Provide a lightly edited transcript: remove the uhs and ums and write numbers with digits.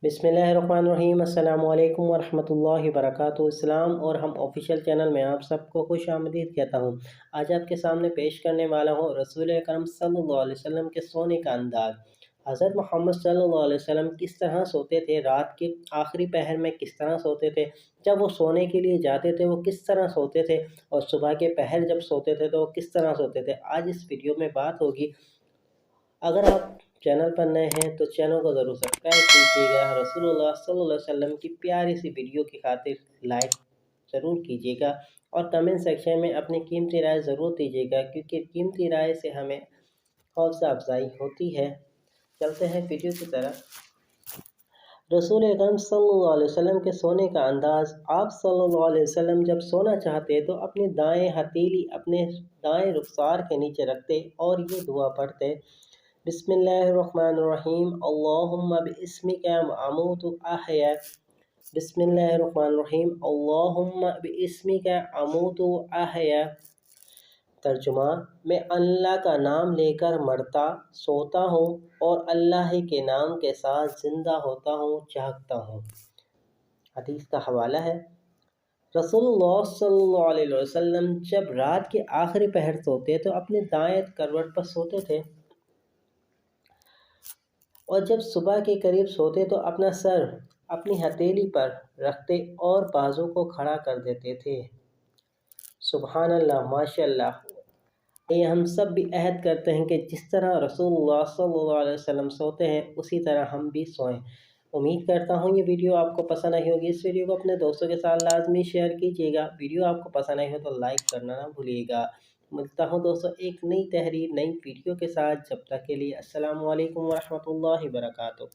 बिस्मिल्लाहिर्रहमानिर्रहीम। अस्सलाम वालेकुम वरहमतुल्लाहि वबरकातुहू। इस्लाम और हम ऑफिशियल चैनल में आप सबको खुश आमदीद कहता हूँ। आज आपके सामने पेश करने वाला हूँ रसूल अकरम सल्लल्लाहु अलैहि वसल्लम के सोने का अंदाज़। हज़रत मोहम्मद सल्लल्लाहु अलैहि वसल्लम किस तरह सोते थे, रात के आखिरी पहर में किस तरह सोते थे, जब वो सोने के लिए जाते थे वो किस तरह सोते थे, और सुबह के पहर जब सोते थे तो वो किस तरह सोते थे। आज इस वीडियो में बात होगी। अगर आप चैनल पर नए हैं तो चैनल को ज़रूर सब्सक्राइब कीजिएगा। रसूलुल्लाह सल्लल्लाहु अलैहि वसल्लम की प्यारी सी वीडियो की खातिर लाइक ज़रूर कीजिएगा और कमेंट सेक्शन में अपनी कीमती राय ज़रूर दीजिएगा, क्योंकि कीमती राय से हमें हौसला अफजाई होती है। चलते हैं वीडियो की तरफ। रसूल अकरम सल्लल्लाहु अलैहि वसल्लम के सोने का अंदाज़। आप सल्लल्लाहु अलैहि वसल्लम जब सोना चाहते तो अपनी दाएं हथेली अपने दाएं रुखसार के नीचे रखते और ये दुआ पढ़ते, बिस्मिल्लाहिर्रहमानिर्रहीम, अल्लाहुम्मा बिइस्मिका अमूतु अहया। बिस्मिल्लाहिर्रहमानिर्रहीम, अल्लाहुम्मा बिइस्मिका अमूतु अहया। तर्जुमा, मैं अल्लाह का नाम लेकर मरता सोता हूँ और अल्लाह ही के नाम के साथ ज़िंदा होता हूँ, जागता हूँ। हदीस का हवाला है, रसूलुल्लाह सल्लल्लाहु अलैहि वसल्लम जब रात के आखिरी पहर सोते तो अपने दाएं करवट पर सोते थे, और जब सुबह के करीब सोते तो अपना सर अपनी हथेली पर रखते और बाजू को खड़ा कर देते थे। सुभान अल्लाह, माशाअल्लाह। ये हम सब भी अहद करते हैं कि जिस तरह रसूलुल्लाह सल्लल्लाहु अलैहि वसल्लम सोते हैं उसी तरह हम भी सोएं। उम्मीद करता हूँ ये वीडियो आपको पसंद आई होगी। इस वीडियो को अपने दोस्तों के साथ लाजमी शेयर कीजिएगा। वीडियो आपको पसंद आई हो तो लाइक करना ना भूलिएगा। मिलता हूँ दोस्तों एक नई तहरीर नई वीडियो के साथ। जब तक के लिए अस्सलाम वालेकुम वरहमतुल्लाहि वबरकातुहू।